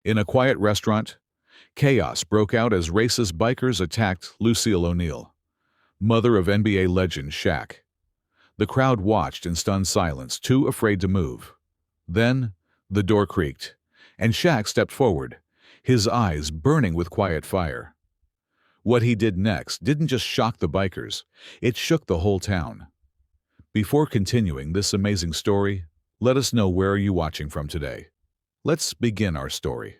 In a quiet restaurant, chaos broke out as racist bikers attacked Lucille O'Neal, mother of NBA legend Shaq. The crowd watched in stunned silence, too afraid to move. Then, the door creaked, and Shaq stepped forward, his eyes burning with quiet fire. What he did next didn't just shock the bikers, it shook the whole town. Before continuing this amazing story, let us know where are you watching from today. Let's begin our story.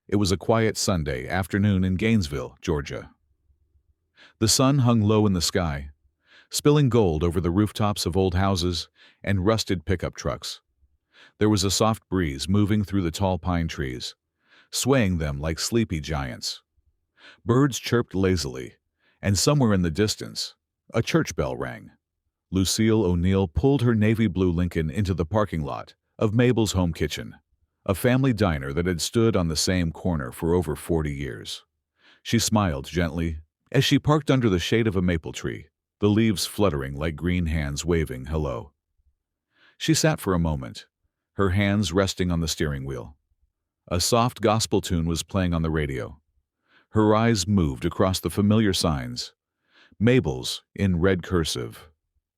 It was a quiet Sunday afternoon in Gainesville, Georgia. The sun hung low in the sky, spilling gold over the rooftops of old houses and rusted pickup trucks. There was a soft breeze moving through the tall pine trees, swaying them like sleepy giants. Birds chirped lazily, and somewhere in the distance, a church bell rang. Lucille O'Neal pulled her navy blue Lincoln into the parking lot of Mabel's home kitchen, a family diner that had stood on the same corner for over 40 years. She smiled gently as she parked under the shade of a maple tree, the leaves fluttering like green hands waving hello. She sat for a moment, her hands resting on the steering wheel. A soft gospel tune was playing on the radio. Her eyes moved across the familiar signs. Mabel's in red cursive,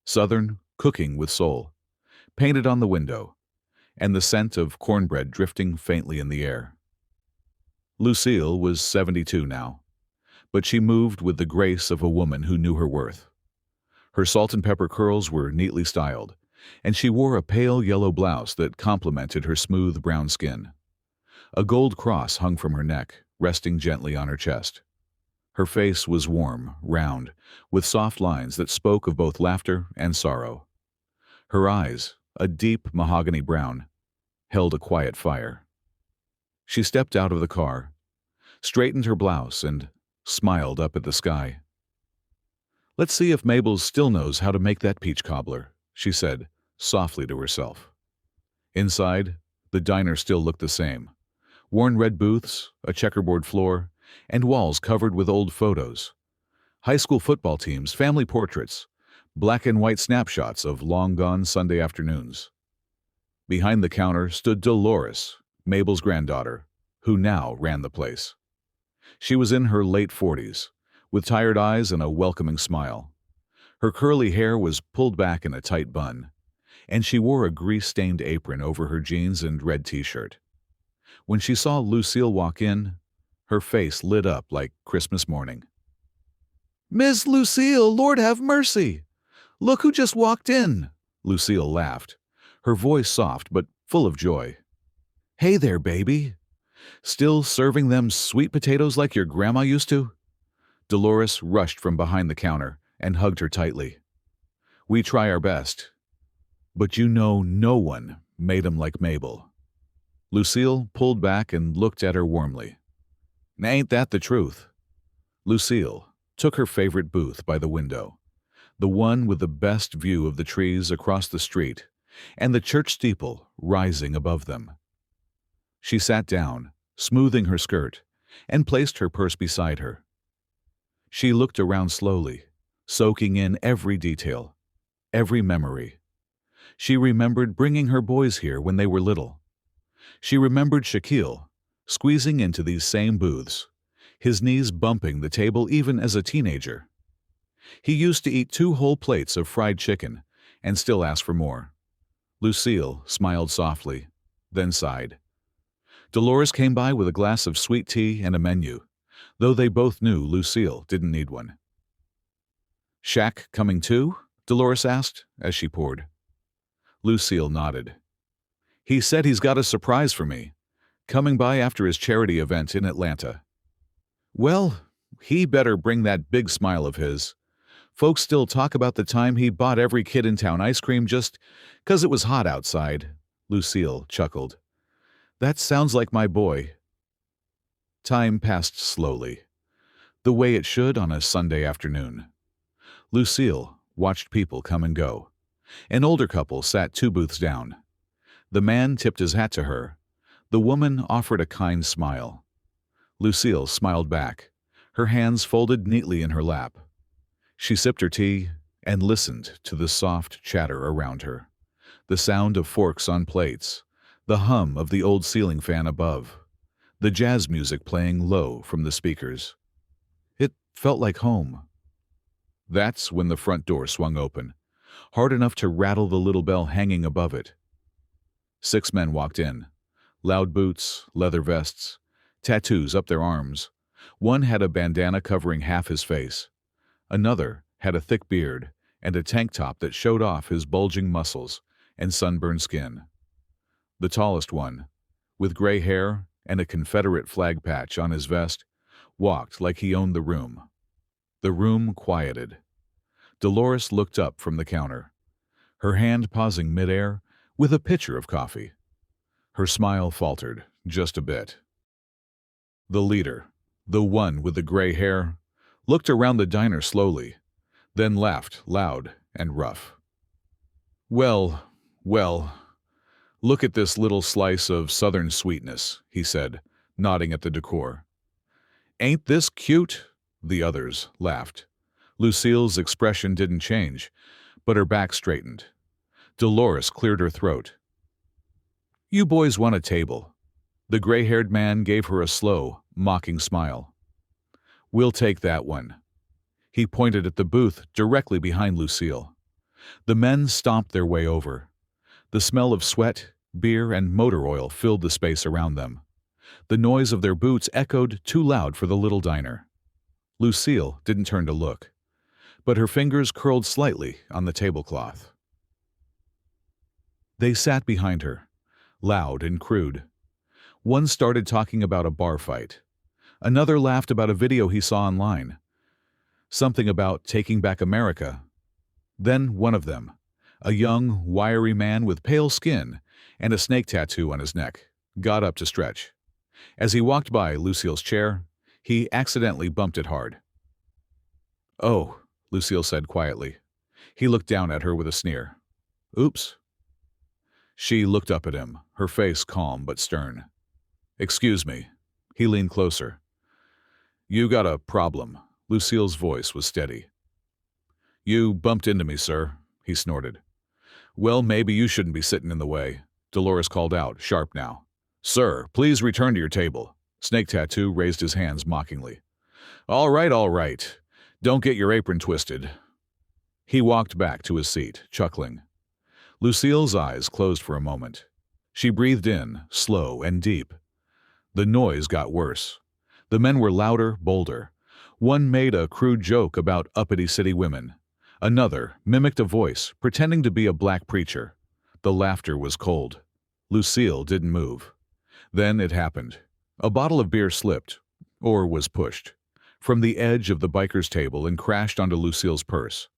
Southern cooking with soul, painted on the window, and the scent of cornbread drifting faintly in the air. Lucille was 72 now, but she moved with the grace of a woman who knew her worth. Her salt and pepper curls were neatly styled, and she wore a pale yellow blouse that complemented her smooth brown skin. A gold cross hung from her neck, resting gently on her chest. Her face was warm, round, with soft lines that spoke of both laughter and sorrow. Her eyes, a deep mahogany brown, held a quiet fire. She stepped out of the car, straightened her blouse, and smiled up at the sky. "Let's see if Mabel still knows how to make that peach cobbler," she said, softly to herself. Inside, the diner still looked the same. Worn red booths, a checkerboard floor, and walls covered with old photos. High school football teams, family portraits, black and white snapshots of long-gone Sunday afternoons. Behind the counter stood Dolores, Mabel's granddaughter, who now ran the place. She was in her late 40s, with tired eyes and a welcoming smile. Her curly hair was pulled back in a tight bun, and she wore a grease-stained apron over her jeans and red t-shirt. When she saw Lucille walk in, her face lit up like Christmas morning. "Miss Lucille, Lord have mercy! Look who just walked in!" Lucille laughed, her voice soft but full of joy. "Hey there, baby. Still serving them sweet potatoes like your grandma used to?" Dolores rushed from behind the counter and hugged her tightly. "We try our best, but you know no one made 'em like Mabel." Lucille pulled back and looked at her warmly. "Ain't that the truth?" Lucille took her favorite booth by the window, the one with the best view of the trees across the street and the church steeple rising above them. She sat down, smoothing her skirt, and placed her purse beside her. She looked around slowly, soaking in every detail, every memory. She remembered bringing her boys here when they were little. She remembered Shaquille squeezing into these same booths, his knees bumping the table even as a teenager. He used to eat 2 whole plates of fried chicken and still ask for more. Lucille smiled softly, then sighed. Dolores came by with a glass of sweet tea and a menu, though they both knew Lucille didn't need one. "Shaq coming too?" Dolores asked as she poured. Lucille nodded. "He said he's got a surprise for me, coming by after his charity event in Atlanta." "Well, he better bring that big smile of his. Folks still talk about the time he bought every kid in town ice cream just 'cause it was hot outside." Lucille chuckled. "That sounds like my boy." Time passed slowly, the way it should on a Sunday afternoon. Lucille watched people come and go. An older couple sat 2 booths down. The man tipped his hat to her. The woman offered a kind smile. Lucille smiled back, her hands folded neatly in her lap. She sipped her tea and listened to the soft chatter around her, the sound of forks on plates, the hum of the old ceiling fan above. the jazz music playing low from the speakers. It felt like home. That's when the front door swung open, hard enough to rattle the little bell hanging above it. 6 men walked in. Loud boots, leather vests, tattoos up their arms. One had a bandana covering half his face. Another had a thick beard and a tank top that showed off his bulging muscles and sunburned skin. The tallest one, with gray hair and a Confederate flag patch on his vest, walked like he owned the room. The room quieted. Dolores looked up from the counter, her hand pausing midair with a pitcher of coffee. Her smile faltered just a bit. The leader, the one with the gray hair, looked around the diner slowly, then laughed loud and rough. Well, look at this little slice of southern sweetness, he said, nodding at the decor. Ain't this cute? The others laughed. Lucille's expression didn't change, but her back straightened. Dolores cleared her throat. You boys want a table. The gray-haired man gave her a slow, mocking smile. We'll take that one. He pointed at the booth directly behind Lucille. The men stomped their way over. The smell of sweat, beer, and motor oil filled the space around them. The noise of their boots echoed too loud for the little diner. Lucille didn't turn to look, but her fingers curled slightly on the tablecloth. They sat behind her, loud and crude. One started talking about a bar fight. Another laughed about a video he saw online. Something about taking back America. Then one of them, a young, wiry man with pale skin and a snake tattoo on his neck, got up to stretch. As he walked by Lucille's chair, he accidentally bumped it hard. Oh, Lucille said quietly. He looked down at her with a sneer. Oops. She looked up at him, her face calm but stern. Excuse me. He leaned closer. You got a problem. Lucille's voice was steady. You bumped into me, sir, he snorted. Well, maybe you shouldn't be sitting in the way, Dolores called out, sharp now. Sir, please return to your table. Snake Tattoo raised his hands mockingly. All right. Don't get your apron twisted. He walked back to his seat, chuckling. Lucille's eyes closed for a moment. She breathed in, slow and deep. The noise got worse. The men were louder, bolder. One made a crude joke about uppity city women. Another mimicked a voice, pretending to be a black preacher. The laughter was cold. Lucille didn't move. Then it happened. A bottle of beer slipped, or was pushed, from the edge of the biker's table and crashed onto Lucille's purse.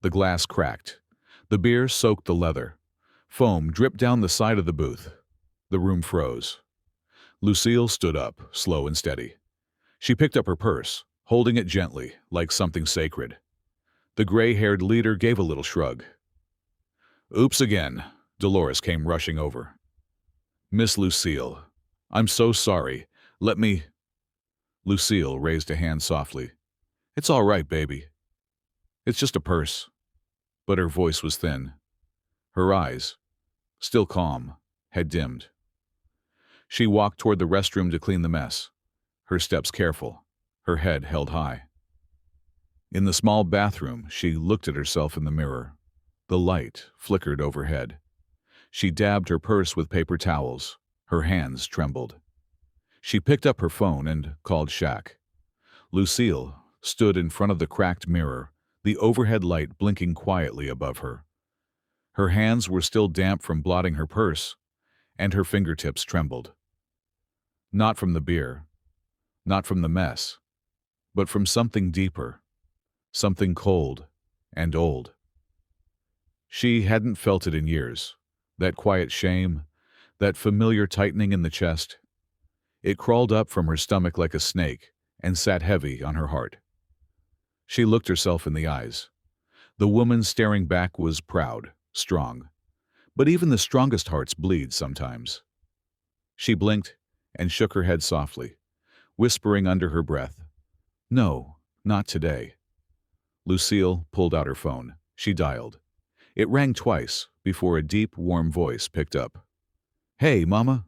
The glass cracked. The beer soaked the leather. Foam dripped down the side of the booth. The room froze. Lucille stood up, slow and steady. She picked up her purse, holding it gently, like something sacred. The gray-haired leader gave a little shrug. Oops again. Dolores came rushing over. Miss Lucille, I'm so sorry. Let me... Lucille raised a hand softly. It's all right, baby. It's just a purse. But her voice was thin. Her eyes, still calm, had dimmed. She walked toward the restroom to clean the mess, her steps careful, her head held high. In the small bathroom, she looked at herself in the mirror. The light flickered overhead. She dabbed her purse with paper towels. Her hands trembled. She picked up her phone and called Shaq. Lucille stood in front of the cracked mirror, the overhead light blinking quietly above her. Her hands were still damp from blotting her purse, and her fingertips trembled. Not from the beer, not from the mess, but from something deeper, something cold and old. She hadn't felt it in years, that quiet shame, that familiar tightening in the chest. It crawled up from her stomach like a snake and sat heavy on her heart. She looked herself in the eyes. The woman staring back was proud, strong, but even the strongest hearts bleed sometimes. She blinked and shook her head softly, whispering under her breath, No, not today. Lucille pulled out her phone. She dialed. It rang twice before a deep, warm voice picked up. Hey, Mama.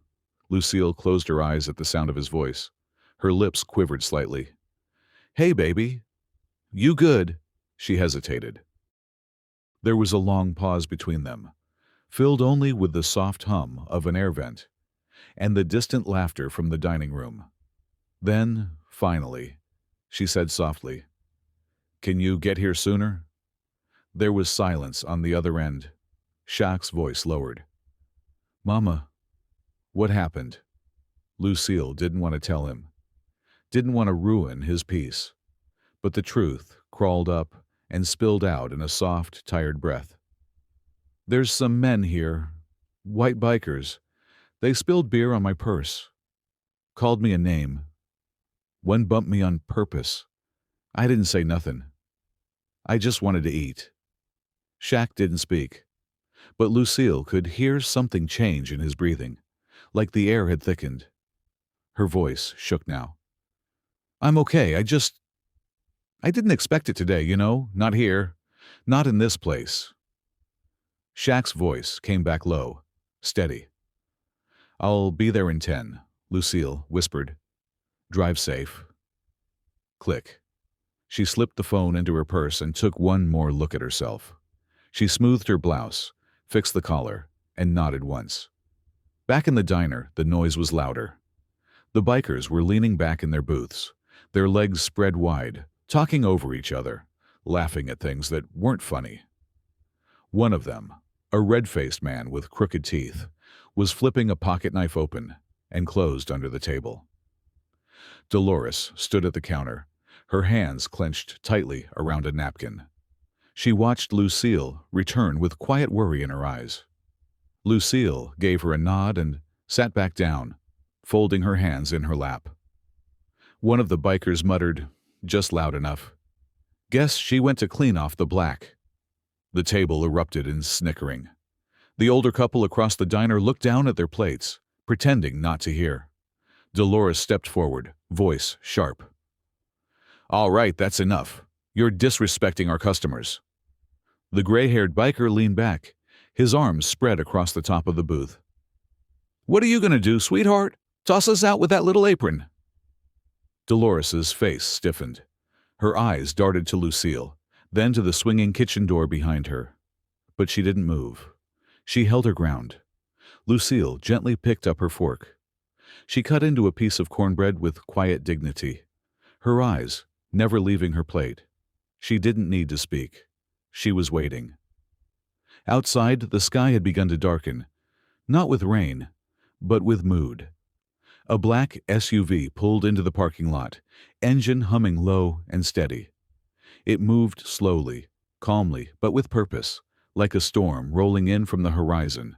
Lucille closed her eyes at the sound of his voice. Her lips quivered slightly. "Hey, baby. You good?" She hesitated. There was a long pause between them, filled only with the soft hum of an air vent and the distant laughter from the dining room. Then, finally, she said softly, "Can you get here sooner?" There was silence on the other end. Shaq's voice lowered. "Mama, what happened?" Lucille didn't want to tell him, didn't want to ruin his peace, but the truth crawled up and spilled out in a soft, tired breath. "There's some men here, white bikers. They spilled beer on my purse, called me a name. One bumped me on purpose. I didn't say nothing. I just wanted to eat." Shaq didn't speak, but Lucille could hear something change in his breathing, like the air had thickened. Her voice shook now. "I'm okay. I didn't expect it today, not here, not in this place." Shaq's voice came back low, steady. "I'll be there in 10, Lucille whispered. "Drive safe." Click. She slipped the phone into her purse and took one more look at herself. She smoothed her blouse, fixed the collar, and nodded once. Back in the diner, the noise was louder. The bikers were leaning back in their booths, their legs spread wide, talking over each other, laughing at things that weren't funny. One of them, a red-faced man with crooked teeth, was flipping a pocket knife open and closed under the table. Dolores stood at the counter, her hands clenched tightly around a napkin. She watched Lucille return with quiet worry in her eyes. Lucille gave her a nod and sat back down, folding her hands in her lap. One of the bikers muttered, just loud enough, "Guess she went to clean off the black." The table erupted in snickering. The older couple across the diner looked down at their plates, pretending not to hear. Dolores stepped forward, voice sharp. "All right, that's enough. You're disrespecting our customers." The gray-haired biker leaned back, his arms spread across the top of the booth. "What are you going to do, sweetheart? Toss us out with that little apron?" Dolores's face stiffened. Her eyes darted to Lucille, then to the swinging kitchen door behind her. But she didn't move. She held her ground. Lucille gently picked up her fork. She cut into a piece of cornbread with quiet dignity, her eyes never leaving her plate. She didn't need to speak. She was waiting. Outside, the sky had begun to darken, not with rain, but with mood. A black SUV pulled into the parking lot, engine humming low and steady. It moved slowly, calmly, but with purpose, like a storm rolling in from the horizon.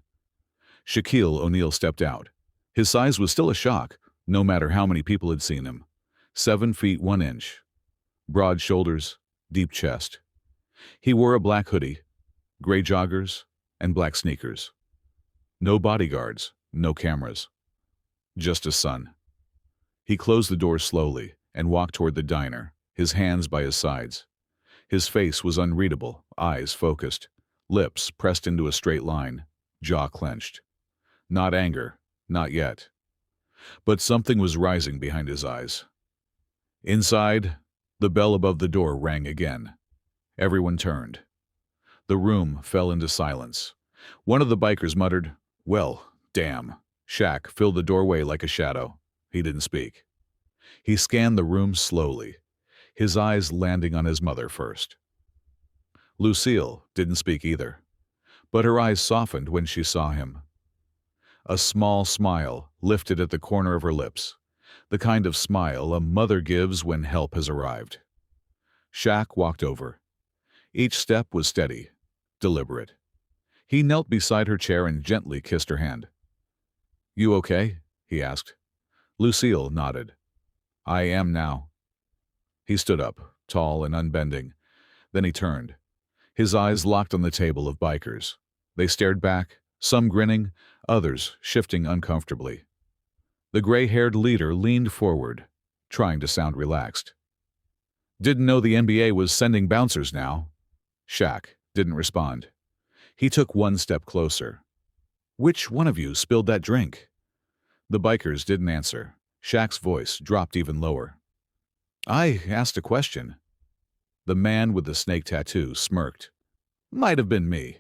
Shaquille O'Neal stepped out. His size was still a shock, no matter how many people had seen him. 7 feet 1 inch. Broad shoulders, deep chest. He wore a black hoodie, gray joggers, and black sneakers. No bodyguards, no cameras. Just a sun. He closed the door slowly and walked toward the diner, his hands by his sides. His face was unreadable, eyes focused, lips pressed into a straight line, jaw clenched. Not anger, not yet. But something was rising behind his eyes. Inside, the bell above the door rang again. Everyone turned. The room fell into silence. One of the bikers muttered, "Well, damn." Shaq filled the doorway like a shadow. He didn't speak. He scanned the room slowly, his eyes landing on his mother first. Lucille didn't speak either, but her eyes softened when she saw him. A small smile lifted at the corner of her lips, the kind of smile a mother gives when help has arrived. Shaq walked over. Each step was steady, deliberate. He knelt beside her chair and gently kissed her hand. "You okay?" he asked. Lucille nodded. "I am now." He stood up, tall and unbending. Then he turned. His eyes locked on the table of bikers. They stared back, some grinning, others shifting uncomfortably. The gray-haired leader leaned forward, trying to sound relaxed. "Didn't know the NBA was sending bouncers now." Shaq didn't respond. He took one step closer. "Which one of you spilled that drink?" The bikers didn't answer. Shaq's voice dropped even lower. I asked a question. The man with the snake tattoo smirked. Might have been me.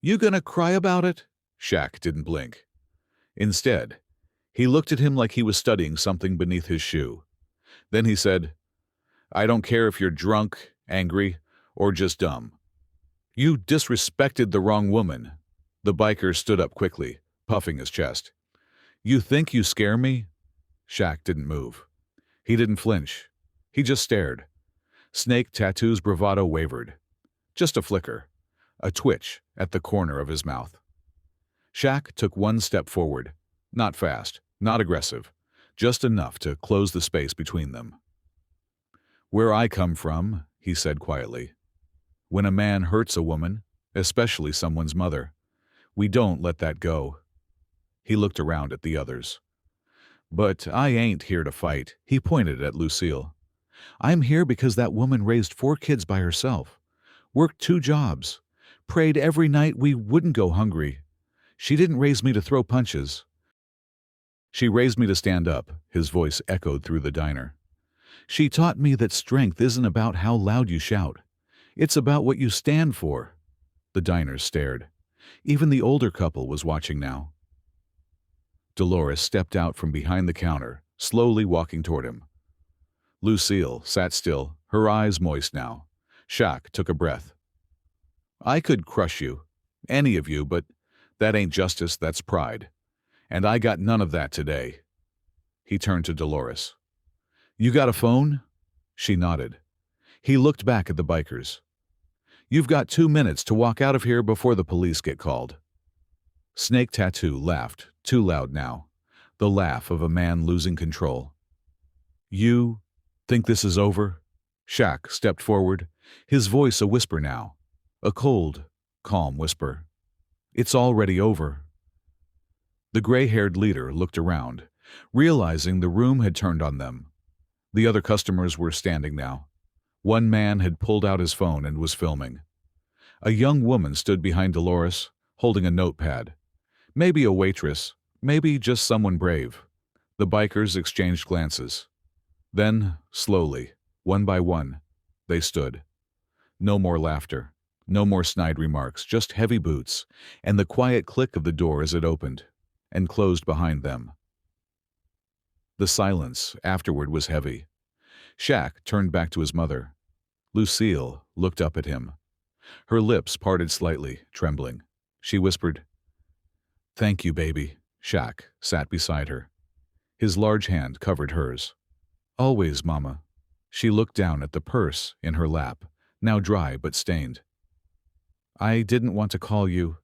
You gonna cry about it? Shaq didn't blink. Instead, he looked at him like he was studying something beneath his shoe. Then he said, I don't care if you're drunk, angry, or just dumb. You disrespected the wrong woman. The biker stood up quickly, puffing his chest. You think you scare me? Shaq didn't move. He didn't flinch. He just stared. Snake tattoo's bravado wavered. Just a flicker, a twitch at the corner of his mouth. Shaq took one step forward. Not fast, not aggressive, just enough to close the space between them. Where I come from, he said quietly, when a man hurts a woman, especially someone's mother, we don't let that go. He looked around at the others. But I ain't here to fight, he pointed at Lucille. I'm here because that woman raised 4 kids by herself, worked 2 jobs, prayed every night we wouldn't go hungry. She didn't raise me to throw punches. She raised me to stand up, his voice echoed through the diner. She taught me that strength isn't about how loud you shout. It's about what you stand for. The diners stared. Even the older couple was watching now. Dolores stepped out from behind the counter, slowly walking toward him. Lucille sat still, her eyes moist now. Shaq took a breath. I could crush you, any of you, but that ain't justice, that's pride. And I got none of that today. He turned to Dolores. You got a phone? She nodded. He looked back at the bikers. You've got 2 minutes to walk out of here before the police get called. Snake Tattoo laughed, too loud now, the laugh of a man losing control. You think this is over? Shaq stepped forward, his voice a whisper now, a cold, calm whisper. It's already over. The gray-haired leader looked around, realizing the room had turned on them. The other customers were standing now. One man had pulled out his phone and was filming. A young woman stood behind Dolores, holding a notepad. Maybe a waitress, maybe just someone brave. The bikers exchanged glances. Then, slowly, one by one, they stood. No more laughter, no more snide remarks, just heavy boots, and the quiet click of the door as it opened and closed behind them. The silence afterward was heavy. Shaq turned back to his mother. Lucille looked up at him. Her lips parted slightly, trembling. She whispered, Thank you, baby. Shaq sat beside her. His large hand covered hers. Always, Mama. She looked down at the purse in her lap, now dry but stained. I didn't want to call you.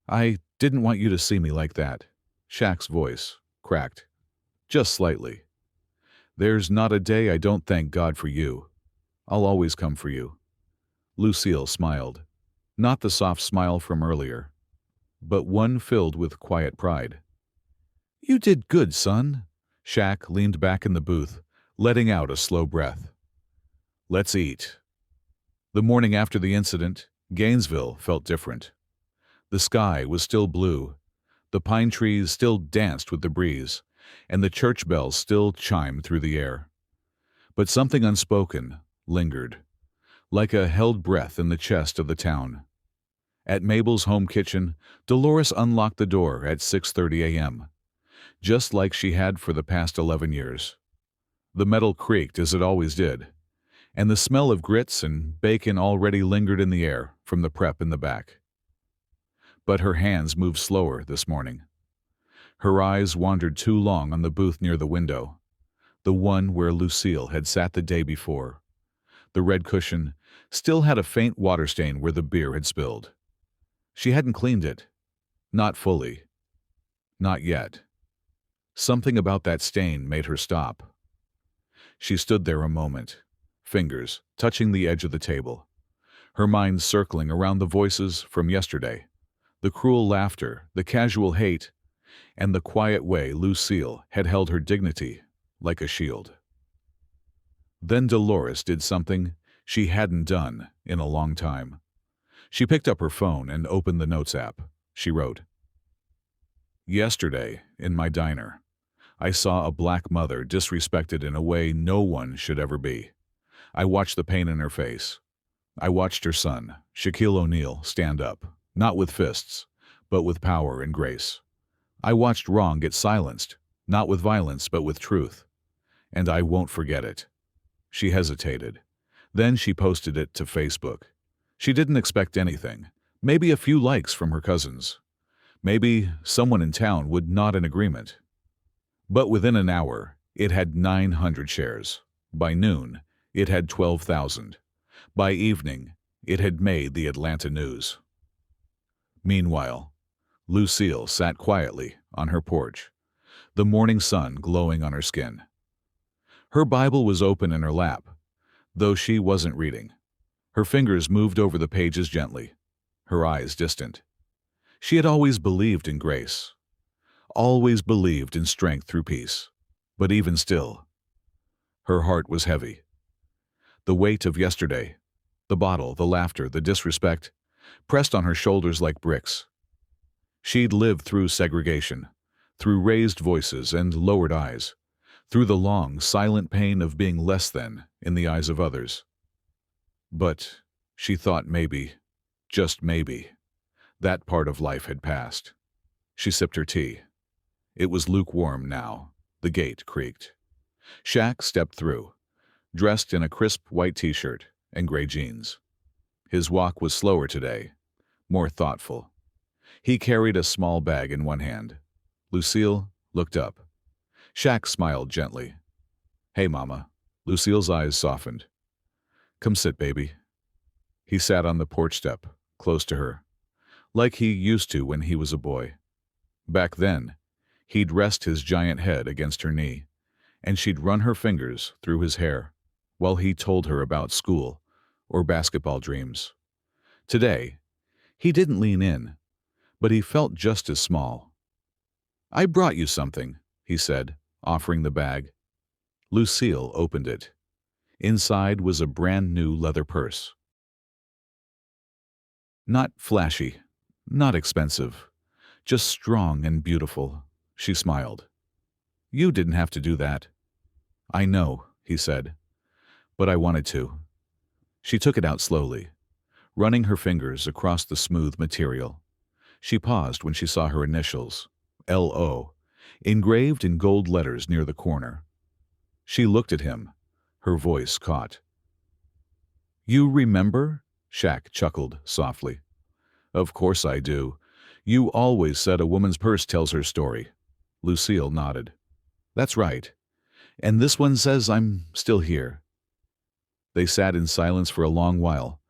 I didn't want you to see me like that. Shaq's voice cracked, just slightly. There's not a day I don't thank God for you. I'll always come for you. Lucille smiled, not the soft smile from earlier, but one filled with quiet pride. You did good, son. Shaq leaned back in the booth, letting out a slow breath. Let's eat. The morning after the incident, Gainesville felt different. The sky was still blue, the pine trees still danced with the breeze, and the church bells still chimed through the air. But something unspoken lingered, like a held breath in the chest of the town. At Mabel's home kitchen, Dolores unlocked the door at 6:30 a.m., just like she had for the past 11 years. The metal creaked as it always did, and the smell of grits and bacon already lingered in the air from the prep in the back. But her hands moved slower this morning. Her eyes wandered too long on the booth near the window, the one where Lucille had sat the day before. The red cushion still had a faint water stain where the beer had spilled. She hadn't cleaned it. Not fully. Not yet. Something about that stain made her stop. She stood there a moment, fingers touching the edge of the table, her mind circling around the voices from yesterday, the cruel laughter, the casual hate, and the quiet way Lucille had held her dignity like a shield. Then Dolores did something she hadn't done in a long time. She picked up her phone and opened the Notes app. She wrote, Yesterday, in my diner, I saw a black mother disrespected in a way no one should ever be. I watched the pain in her face. I watched her son, Shaquille O'Neal, stand up, not with fists, but with power and grace. I watched wrong get silenced, not with violence, but with truth. And I won't forget it. She hesitated. Then she posted it to Facebook. She didn't expect anything. Maybe a few likes from her cousins. Maybe someone in town would nod in agreement. But within an hour, it had 900 shares. By noon, it had 12,000. By evening, it had made the Atlanta news. Meanwhile, Lucille sat quietly on her porch, the morning sun glowing on her skin. Her Bible was open in her lap, though she wasn't reading. Her fingers moved over the pages gently, her eyes distant. She had always believed in grace, always believed in strength through peace. But even still, her heart was heavy. The weight of yesterday, the bottle, the laughter, the disrespect, pressed on her shoulders like bricks. She'd lived through segregation, through raised voices and lowered eyes, through the long, silent pain of being less than in the eyes of others. But she thought maybe, just maybe, that part of life had passed. She sipped her tea. It was lukewarm now. The gate creaked. Shaq stepped through, dressed in a crisp white t-shirt and gray jeans. His walk was slower today, more thoughtful. He carried a small bag in one hand. Lucille looked up. Shaq smiled gently. "Hey, Mama." Lucille's eyes softened. "Come sit, baby." He sat on the porch step, close to her, like he used to when he was a boy. Back then, he'd rest his giant head against her knee, and she'd run her fingers through his hair while he told her about school or basketball dreams. Today, he didn't lean in, but he felt just as small. "I brought you something," he said, offering the bag. Lucille opened it. Inside was a brand new leather purse. Not flashy, not expensive, just strong and beautiful. She smiled. "You didn't have to do that." "I know," he said, "but I wanted to." She took it out slowly, running her fingers across the smooth material. She paused when she saw her initials, L.O., engraved in gold letters near the corner. She looked at him, her voice caught. "You remember?" Shaq chuckled softly. "Of course I do. You always said a woman's purse tells her story." Lucille nodded. "That's right. And this one says I'm still here." They sat in silence for a long while,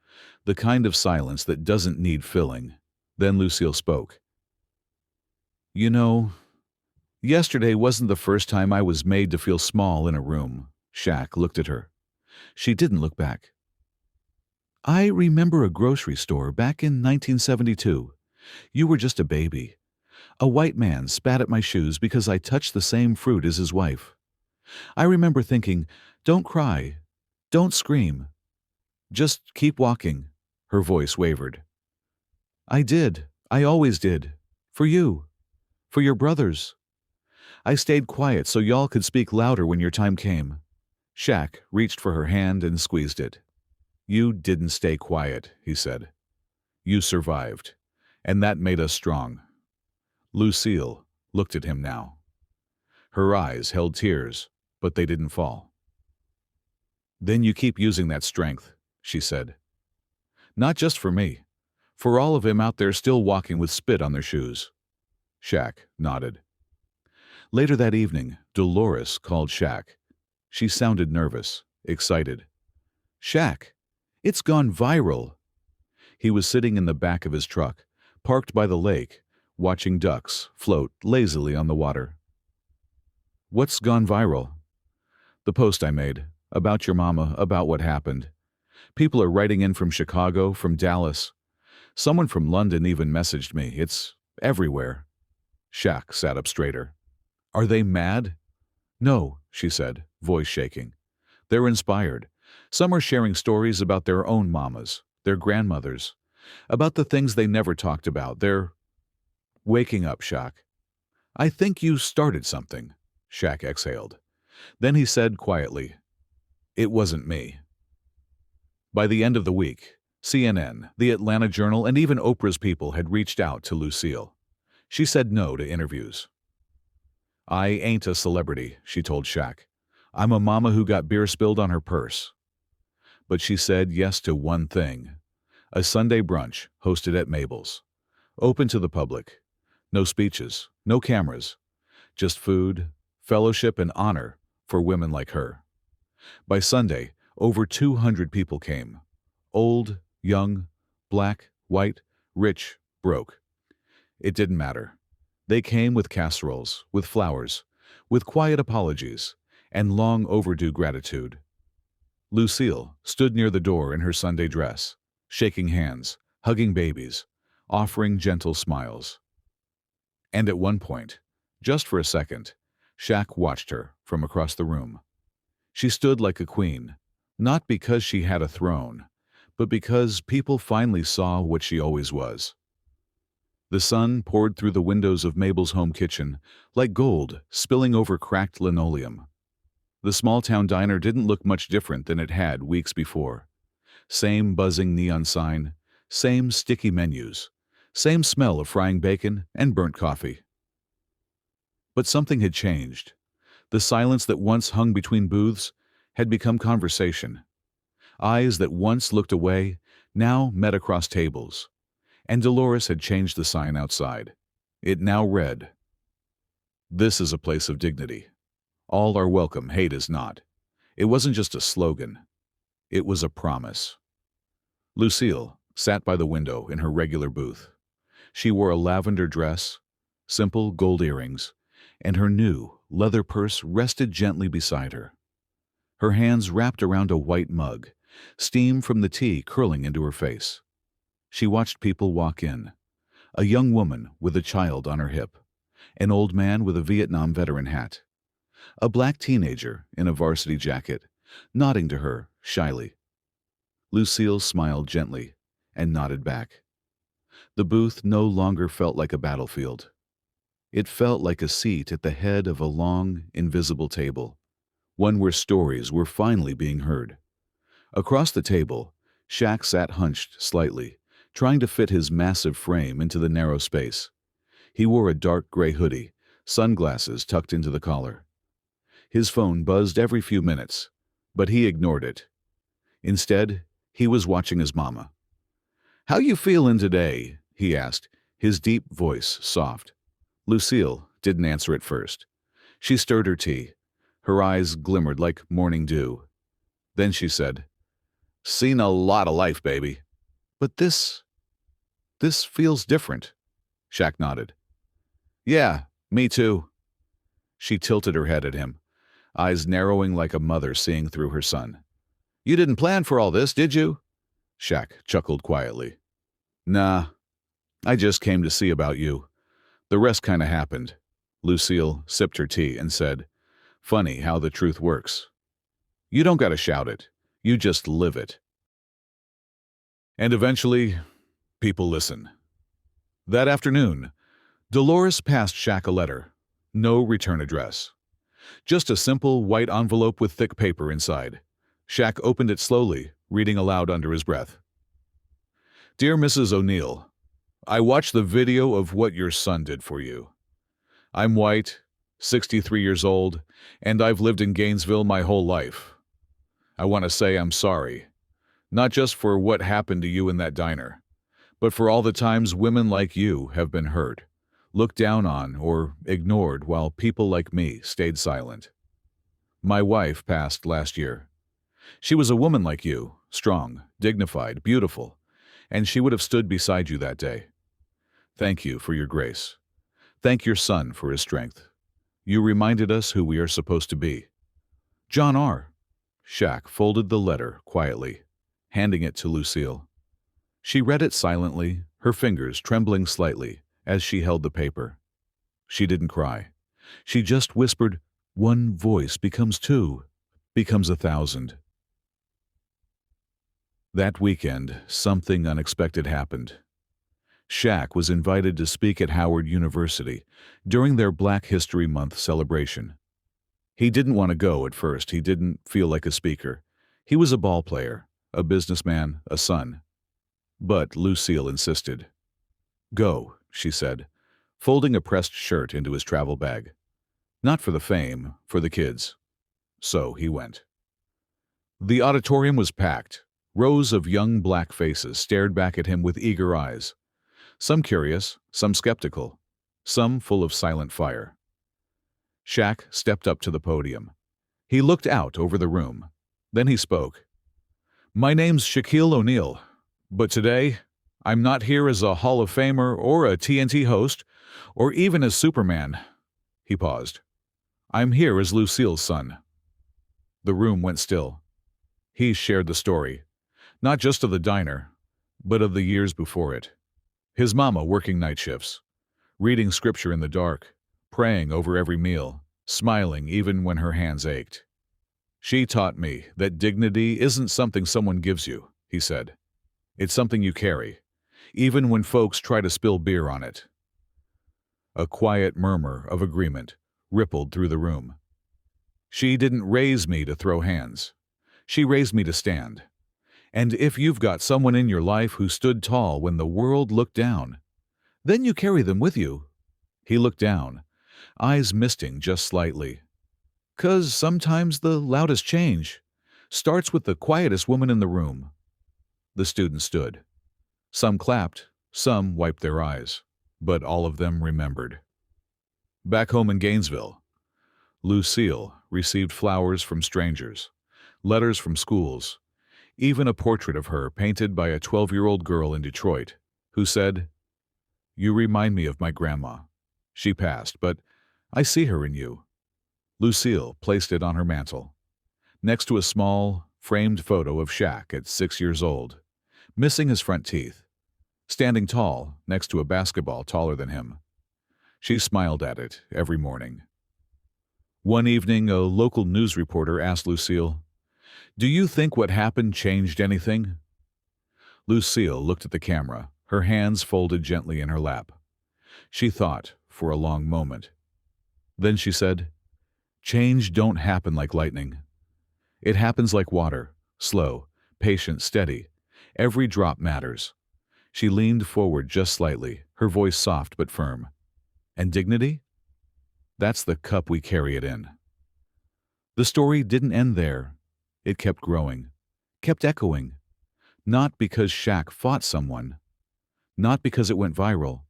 the kind of silence that doesn't need filling. Then Lucille spoke. "You know, yesterday wasn't the first time I was made to feel small in a room." Shaq looked at her. She didn't look back. "I remember a grocery store back in 1972. You were just a baby. A white man spat at my shoes because I touched the same fruit as his wife. I remember thinking, don't cry, don't scream. Just keep walking." Her voice wavered. "I did. I always did. For you. For your brothers. I stayed quiet so y'all could speak louder when your time came." Shaq reached for her hand and squeezed it. "You didn't stay quiet," he said. "You survived, and that made us strong." Lucille looked at him now. Her eyes held tears, but they didn't fall. "Then you keep using that strength," she said. "Not just for me. For all of them out there still walking with spit on their shoes." Shaq nodded. Later that evening, Dolores called Shaq. She sounded nervous, excited. "Shaq, it's gone viral." He was sitting in the back of his truck, parked by the lake, watching ducks float lazily on the water. "What's gone viral?" "The post I made, about your mama, about what happened. People are writing in from Chicago, from Dallas. Someone from London even messaged me. It's everywhere." Shaq sat up straighter. "Are they mad?" "No," she said, voice shaking. "They're inspired. Some are sharing stories about their own mamas, their grandmothers, about the things they never talked about. They're waking up, Shaq. I think you started something." Shaq exhaled. Then he said quietly, "It wasn't me." By the end of the week, CNN, the Atlanta Journal, and even Oprah's people had reached out to Lucille. She said no to interviews. "I ain't a celebrity," she told Shaq. "I'm a mama who got beer spilled on her purse." But she said yes to one thing: a Sunday brunch hosted at Mabel's. Open to the public. No speeches, no cameras, just food, fellowship, and honor for women like her. By Sunday, over 200 people came. Old, young, black, white, rich, broke. It didn't matter. They came with casseroles, with flowers, with quiet apologies, and long overdue gratitude. Lucille stood near the door in her Sunday dress, shaking hands, hugging babies, offering gentle smiles. And at one point, just for a second, Shaq watched her from across the room. She stood like a queen, not because she had a throne, but because people finally saw what she always was. The sun poured through the windows of Mabel's home kitchen like gold spilling over cracked linoleum. The small-town diner didn't look much different than it had weeks before. Same buzzing neon sign, same sticky menus, same smell of frying bacon and burnt coffee. But something had changed. The silence that once hung between booths had become conversation. Eyes that once looked away now met across tables. And Dolores had changed the sign outside. It now read, "This is a place of dignity. All are welcome, hate is not." It wasn't just a slogan. It was a promise. Lucille sat by the window in her regular booth. She wore a lavender dress, simple gold earrings, and her new leather purse rested gently beside her. Her hands wrapped around a white mug, steam from the tea curling into her face. She watched people walk in. A young woman with a child on her hip, an old man with a Vietnam veteran hat, a black teenager in a varsity jacket, nodding to her shyly. Lucille smiled gently and nodded back. The booth no longer felt like a battlefield. It felt like a seat at the head of a long, invisible table, one where stories were finally being heard. Across the table, Shaq sat hunched slightly, trying to fit his massive frame into the narrow space. He wore a dark gray hoodie, sunglasses tucked into the collar. His phone buzzed every few minutes, but he ignored it. Instead, he was watching his mama. "How you feelin' today?" he asked, his deep voice soft. Lucille didn't answer at first. She stirred her tea. Her eyes glimmered like morning dew. Then she said, "Seen a lot of life, baby. But this feels different." Shaq nodded. "Yeah, me too." She tilted her head at him, eyes narrowing like a mother seeing through her son. "You didn't plan for all this, did you?" Shaq chuckled quietly. "Nah, I just came to see about you. The rest kinda happened." Lucille sipped her tea and said, "Funny how the truth works. You don't gotta shout it. You just live it." And eventually, people listen. That afternoon, Dolores passed Shaq a letter. No return address. Just a simple white envelope with thick paper inside. Shaq opened it slowly, reading aloud under his breath. "Dear Mrs. O'Neill, I watched the video of what your son did for you. I'm white, 63 years old, and I've lived in Gainesville my whole life. I want to say I'm sorry, not just for what happened to you in that diner, but for all the times women like you have been hurt, looked down on, or ignored while people like me stayed silent. My wife passed last year. She was a woman like you, strong, dignified, beautiful, and she would have stood beside you that day. Thank you for your grace. Thank your son for his strength. You reminded us who we are supposed to be. John R." Shaq folded the letter quietly, handing it to Lucille. She read it silently, her fingers trembling slightly as she held the paper. She didn't cry. She just whispered, "One voice becomes two, becomes 1,000. That weekend, something unexpected happened. Shaq was invited to speak at Howard University during their Black History Month celebration. He didn't want to go at first. He didn't feel like a speaker. He was a ball player, a businessman, a son. But Lucille insisted. "Go," she said, folding a pressed shirt into his travel bag. Not for the fame, for the kids. So he went. The auditorium was packed. Rows of young black faces stared back at him with eager eyes. Some curious, some skeptical, some full of silent fire. Shaq stepped up to the podium. He looked out over the room. Then he spoke. "My name's Shaquille O'Neal, but today I'm not here as a Hall of Famer or a TNT host, or even as Superman." He paused. "I'm here as Lucille's son." The room went still. He shared the story, not just of the diner, but of the years before it. His mama working night shifts, reading scripture in the dark, praying over every meal, smiling even when her hands ached. "She taught me that dignity isn't something someone gives you," he said. "It's something you carry, even when folks try to spill beer on it." A quiet murmur of agreement rippled through the room. "She didn't raise me to throw hands. She raised me to stand. And if you've got someone in your life who stood tall when the world looked down, then you carry them with you." He looked down, eyes misting just slightly. "'Cause sometimes the loudest change starts with the quietest woman in the room." The students stood. Some clapped, some wiped their eyes, but all of them remembered. Back home in Gainesville, Lucille received flowers from strangers, letters from schools, even a portrait of her painted by a 12-year-old girl in Detroit, who said, "You remind me of my grandma. She passed, but I see her in you." Lucille placed it on her mantel, next to a small, framed photo of Shaq at 6 years old, missing his front teeth, standing tall next to a basketball taller than him. She smiled at it every morning. One evening, a local news reporter asked Lucille, "Do you think what happened changed anything?" Lucille looked at the camera, her hands folded gently in her lap. She thought for a long moment. Then she said, "Change don't happen like lightning. It happens like water, slow, patient, steady. Every drop matters." She leaned forward just slightly, her voice soft but firm. "And dignity? That's the cup we carry it in." The story didn't end there. It kept growing, kept echoing. Not because Shaq fought someone, not because it went viral,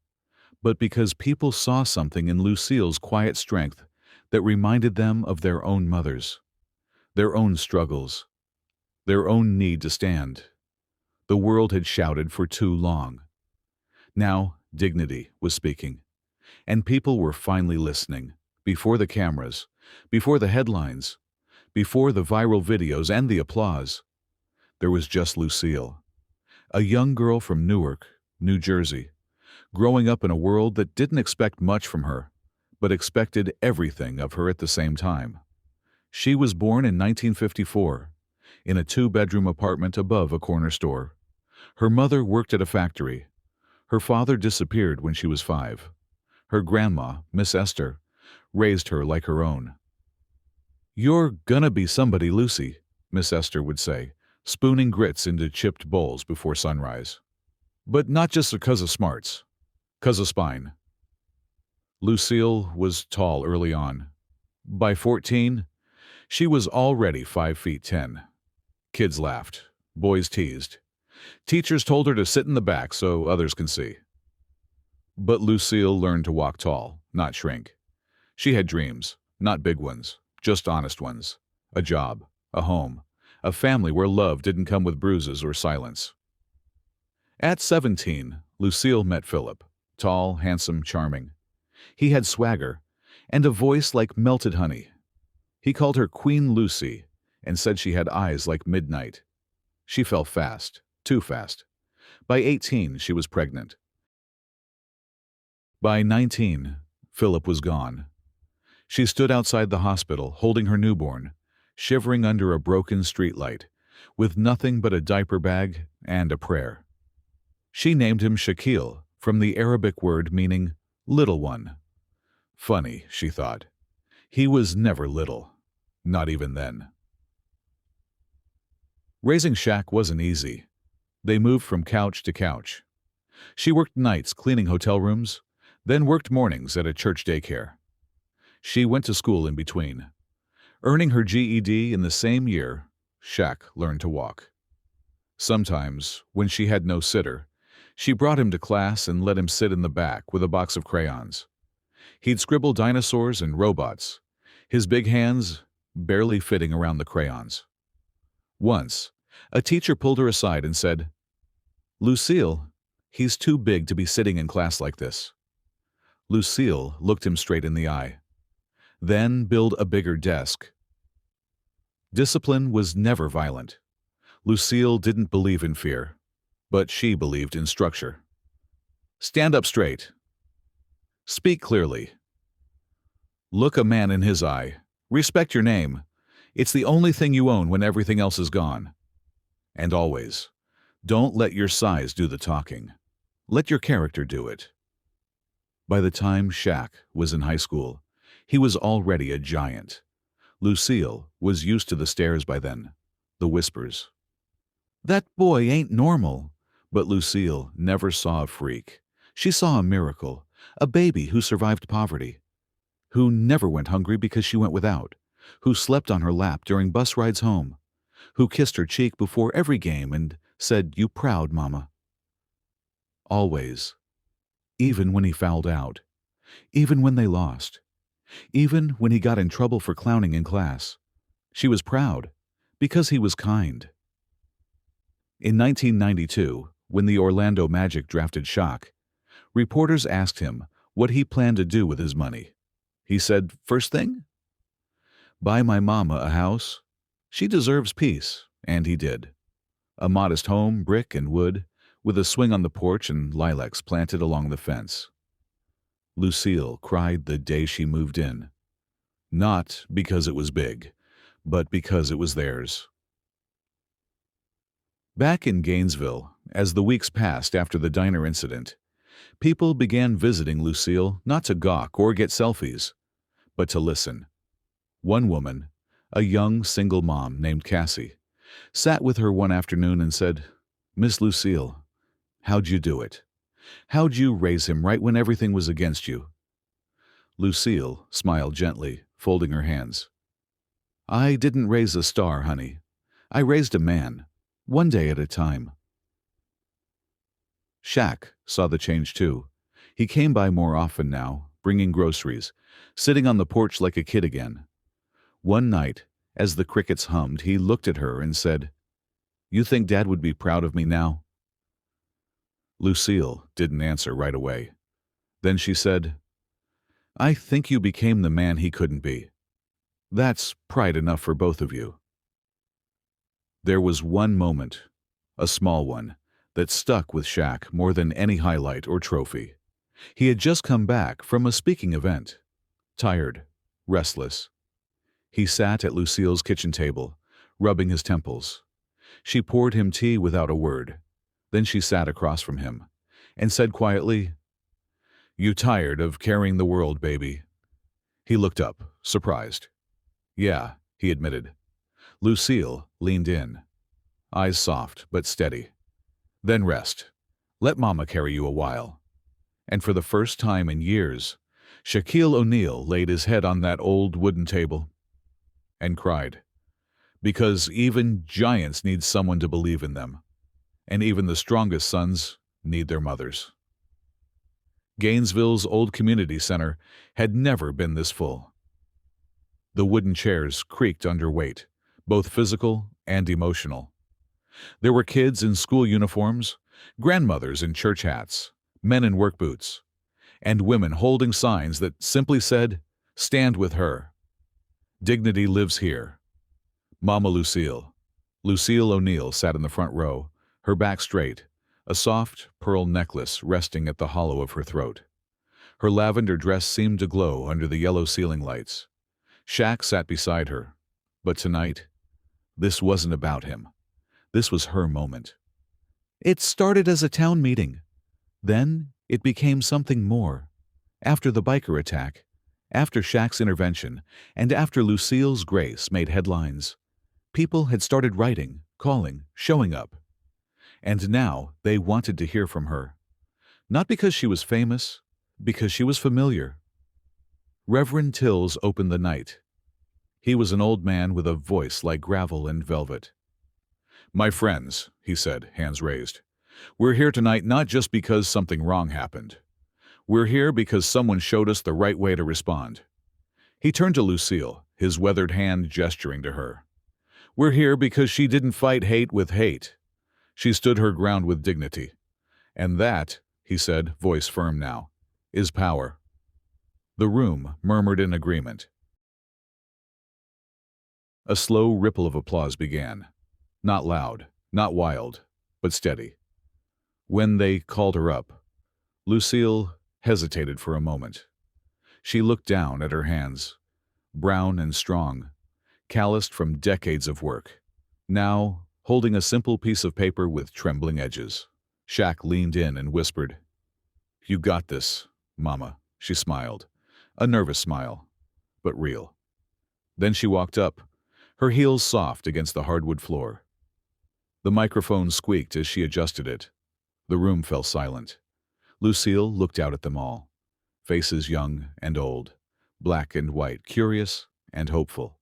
but because people saw something in Lucille's quiet strength that reminded them of their own mothers, their own struggles, their own need to stand. The world had shouted for too long. Now dignity was speaking, and people were finally listening, before the cameras, before the headlines, before the viral videos and the applause. There was just Lucille, a young girl from Newark, New Jersey, growing up in a world that didn't expect much from her, but expected everything of her at the same time. She was born in 1954, in a 2-bedroom apartment above a corner store. Her mother worked at a factory. Her father disappeared when she was 5. Her grandma, Miss Esther, raised her like her own. "You're gonna be somebody, Lucy," Miss Esther would say, spooning grits into chipped bowls before sunrise. "But not just because of smarts, 'cause of spine." Lucille was tall early on. By 14, she was already 5 feet 10. Kids laughed. Boys teased. Teachers told her to sit in the back so others can see. But Lucille learned to walk tall, not shrink. She had dreams, not big ones, just honest ones. A job, a home, a family where love didn't come with bruises or silence. At 17, Lucille met Philip, tall, handsome, charming. He had swagger and a voice like melted honey. He called her Queen Lucy and said she had eyes like midnight. She fell fast, too fast. By 18, she was pregnant. By 19, Philip was gone. She stood outside the hospital, holding her newborn, shivering under a broken streetlight, with nothing but a diaper bag and a prayer. She named him Shaquille, from the Arabic word meaning little one. Funny, she thought. He was never little. Not even then. Raising Shaq wasn't easy. They moved from couch to couch. She worked nights cleaning hotel rooms, then worked mornings at a church daycare. She went to school in between. Earning her GED in the same year, Shaq learned to walk. Sometimes, when she had no sitter, she brought him to class and let him sit in the back with a box of crayons. He'd scribble dinosaurs and robots, his big hands barely fitting around the crayons. Once, a teacher pulled her aside and said, "Lucille, he's too big to be sitting in class like this." Lucille looked him straight in the eye. "Then build a bigger desk." Discipline was never violent. Lucille didn't believe in fear, but she believed in structure. Stand up straight. Speak clearly. Look a man in his eye. Respect your name. It's the only thing you own when everything else is gone. And always, don't let your size do the talking. Let your character do it. By the time Shaq was in high school, he was already a giant. Lucille was used to the stares by then, the whispers. "That boy ain't normal." But Lucille never saw a freak. She saw a miracle, a baby who survived poverty, who never went hungry because she went without, who slept on her lap during bus rides home, who kissed her cheek before every game and said, "You proud, Mama." Always, even when he fouled out, even when they lost, even when he got in trouble for clowning in class, she was proud because he was kind. In 1992, when the Orlando Magic drafted Shaq, reporters asked him what he planned to do with his money. He said, "First thing? Buy my mama a house. She deserves peace," and he did. A modest home, brick and wood, with a swing on the porch and lilacs planted along the fence. Lucille cried the day she moved in. Not because it was big, but because it was theirs. Back in Gainesville, as the weeks passed after the diner incident, people began visiting Lucille not to gawk or get selfies, but to listen. One woman, a young single mom named Cassie, sat with her one afternoon and said, "Miss Lucille, how'd you do it? How'd you raise him right when everything was against you?" Lucille smiled gently, folding her hands. "I didn't raise a star, honey. I raised a man, one day at a time." Shaq saw the change too. He came by more often now, bringing groceries, sitting on the porch like a kid again. One night, as the crickets hummed, he looked at her and said, "You think Dad would be proud of me now?" Lucille didn't answer right away. Then she said, "I think you became the man he couldn't be. That's pride enough for both of you." There was one moment, a small one, that stuck with Shaq more than any highlight or trophy. He had just come back from a speaking event, tired, restless. He sat at Lucille's kitchen table, rubbing his temples. She poured him tea without a word. Then she sat across from him and said quietly, "You tired of carrying the world, baby?" He looked up, surprised. "Yeah," he admitted. Lucille leaned in, eyes soft but steady. "Then rest. Let Mama carry you a while." And for the first time in years, Shaquille O'Neal laid his head on that old wooden table and cried. Because even giants need someone to believe in them, and even the strongest sons need their mothers. Gainesville's old community center had never been this full. The wooden chairs creaked under weight, both physical and emotional. There were kids in school uniforms, grandmothers in church hats, men in work boots, and women holding signs that simply said, "Stand with her. Dignity lives here." Mama Lucille. Lucille O'Neal sat in the front row, her back straight, a soft pearl necklace resting at the hollow of her throat. Her lavender dress seemed to glow under the yellow ceiling lights. Shaq sat beside her. But tonight, this wasn't about him. This was her moment. It started as a town meeting. Then it became something more. After the biker attack, After Shaq's intervention, and after Lucille's grace made headlines, people had started writing, calling, showing up. And now they wanted to hear from her. Not because she was famous, because she was familiar. Reverend Tills opened the night. He was an old man with a voice like gravel and velvet. "My friends," he said, hands raised, "we're here tonight not just because something wrong happened. We're here because someone showed us the right way to respond." He turned to Lucille, his weathered hand gesturing to her. "We're here because she didn't fight hate with hate. She stood her ground with dignity. And that," he said, voice firm now, "is power." The room murmured in agreement. A slow ripple of applause began. Not loud, not wild, but steady. When they called her up, Lucille hesitated for a moment. She looked down at her hands, brown and strong, calloused from decades of work, now holding a simple piece of paper with trembling edges. Shaq leaned in and whispered, "You got this, Mama," she smiled, a nervous smile, but real. Then she walked up, her heels soft against the hardwood floor. The microphone squeaked as she adjusted it. The room fell silent. Lucille looked out at them all, faces young and old, black and white, curious and hopeful.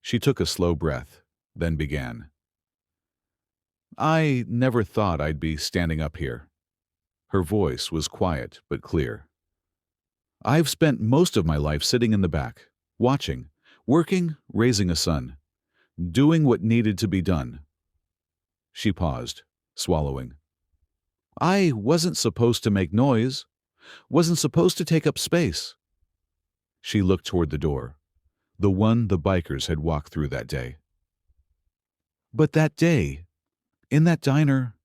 She took a slow breath, then began. "I never thought I'd be standing up here." Her voice was quiet but clear. "I've spent most of my life sitting in the back, watching, working, raising a son, doing what needed to be done." She paused, swallowing. "I wasn't supposed to make noise, wasn't supposed to take up space." She looked toward the door, the one the bikers had walked through that day. "But that day, in that diner,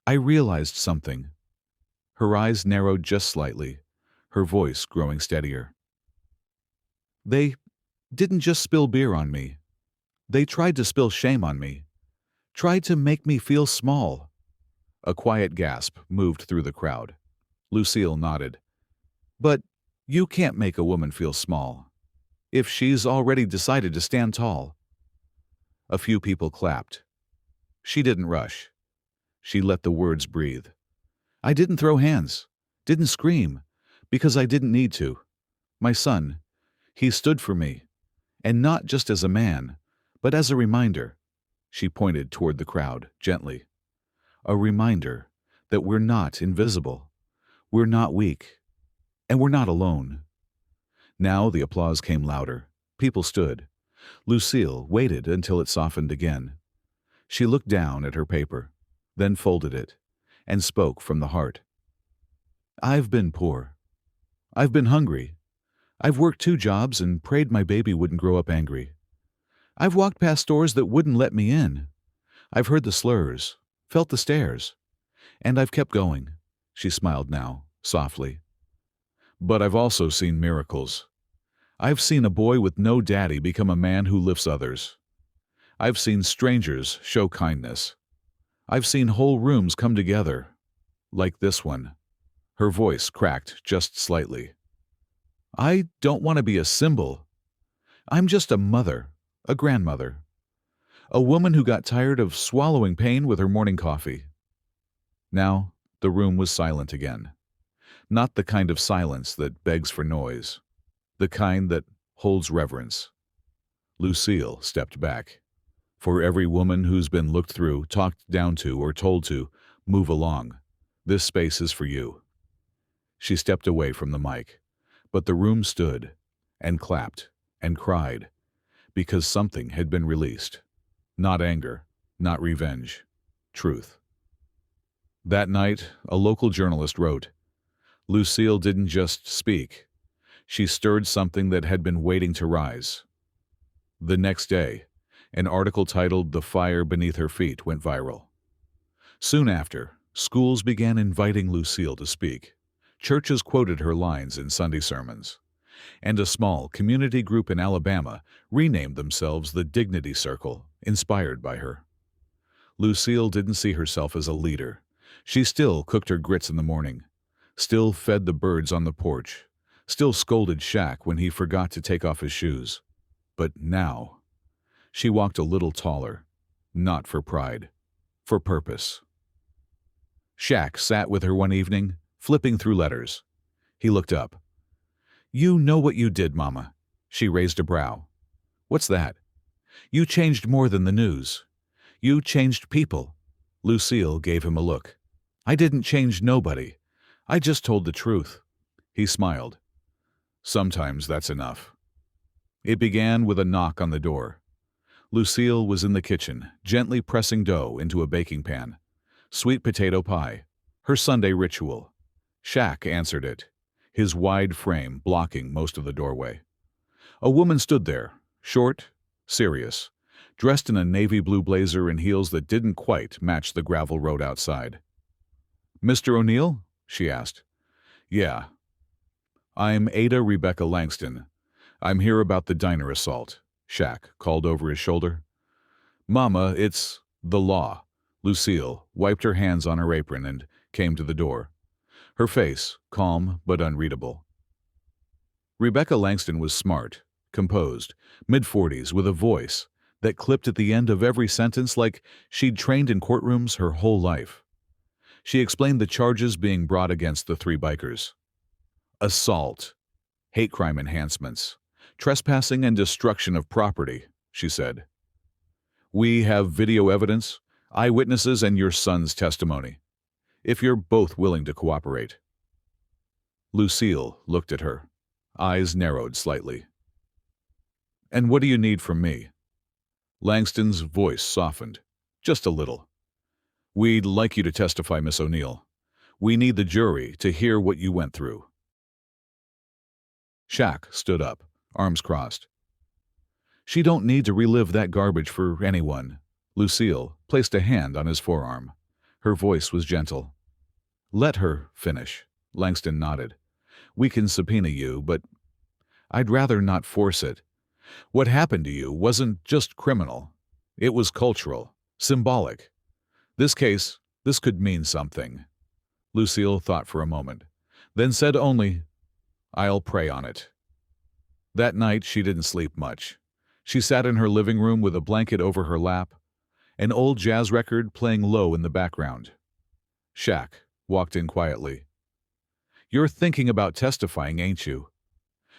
I realized something." Her eyes narrowed just slightly, her voice growing steadier. "They didn't just spill beer on me. They tried to spill shame on me, tried to make me feel small." A quiet gasp moved through the crowd. Lucille nodded. "But you can't make a woman feel small, if she's already decided to stand tall." A few people clapped. She didn't rush. She let the words breathe. "I didn't throw hands, didn't scream, because I didn't need to. My son, he stood for me, and not just as a man, but as a reminder." She pointed toward the crowd, gently. "A reminder that we're not invisible, we're not weak, and we're not alone." Now the applause came louder. People stood. Lucille waited until it softened again. She looked down at her paper, then folded it, and spoke from the heart. "I've been poor. I've been hungry. I've worked 2 jobs and prayed my baby wouldn't grow up angry. I've walked past doors that wouldn't let me in. I've heard the slurs, felt the stares, and I've kept going." She smiled now, softly. "But I've also seen miracles. I've seen a boy with no daddy become a man who lifts others. I've seen strangers show kindness. I've seen whole rooms come together, like this one." Her voice cracked just slightly. "I don't want to be a symbol. I'm just a mother, a grandmother, a woman who got tired of swallowing pain with her morning coffee." Now the room was silent again. Not the kind of silence that begs for noise, the kind that holds reverence. Lucille stepped back. "For every woman who's been looked through, talked down to, or told to move along, this space is for you." She stepped away from the mic, but the room stood and clapped and cried because something had been released. Not anger, not revenge, truth. That night, a local journalist wrote, "Lucille didn't just speak. She stirred something that had been waiting to rise." The next day, an article titled "The Fire Beneath Her Feet" went viral. Soon after, schools began inviting Lucille to speak. Churches quoted her lines in Sunday sermons. And a small community group in Alabama renamed themselves the Dignity Circle, inspired by her. Lucille didn't see herself as a leader. She still cooked her grits in the morning, still fed the birds on the porch, still scolded Shaq when he forgot to take off his shoes. But now, she walked a little taller, not for pride, for purpose. Shaq sat with her one evening, flipping through letters. He looked up. "You know what you did, Mama." She raised a brow. "What's that?" "You changed more than the news. You changed people." Lucille gave him a look. "I didn't change nobody. I just told the truth." He smiled. "Sometimes that's enough." It began with a knock on the door. Lucille was in the kitchen, gently pressing dough into a baking pan. Sweet potato pie, her Sunday ritual. Shaq answered it, his wide frame blocking most of the doorway. A woman stood there, short, serious, dressed in a navy blue blazer and heels that didn't quite match the gravel road outside. "Mr. O'Neill?" she asked. "Yeah. I'm Ada Rebecca Langston. I'm here about the diner assault," Shaq called over his shoulder. "Mama, it's the law." Lucille wiped her hands on her apron and came to the door. Her face, calm but unreadable. Rebecca Langston was smart, composed, mid-40s, with a voice that clipped at the end of every sentence like she'd trained in courtrooms her whole life. She explained the charges being brought against the three bikers. Assault, hate crime enhancements, trespassing and destruction of property, she said. "We have video evidence, eyewitnesses, and your son's testimony, if you're both willing to cooperate." Lucille looked at her, eyes narrowed slightly. "And what do you need from me?" Langston's voice softened, just a little. "We'd like you to testify, Miss O'Neill. We need the jury to hear what you went through." Shaq stood up, arms crossed. "She don't need to relive that garbage for anyone." Lucille placed a hand on his forearm. Her voice was gentle. "Let her finish." Langston nodded. "We can subpoena you, but I'd rather not force it. What happened to you wasn't just criminal. It was cultural, symbolic. This case, this could mean something." Lucille thought for a moment, then said only, "I'll pray on it." That night she didn't sleep much. She sat in her living room with a blanket over her lap, an old jazz record playing low in the background. Shaq walked in quietly. "You're thinking about testifying, ain't you?"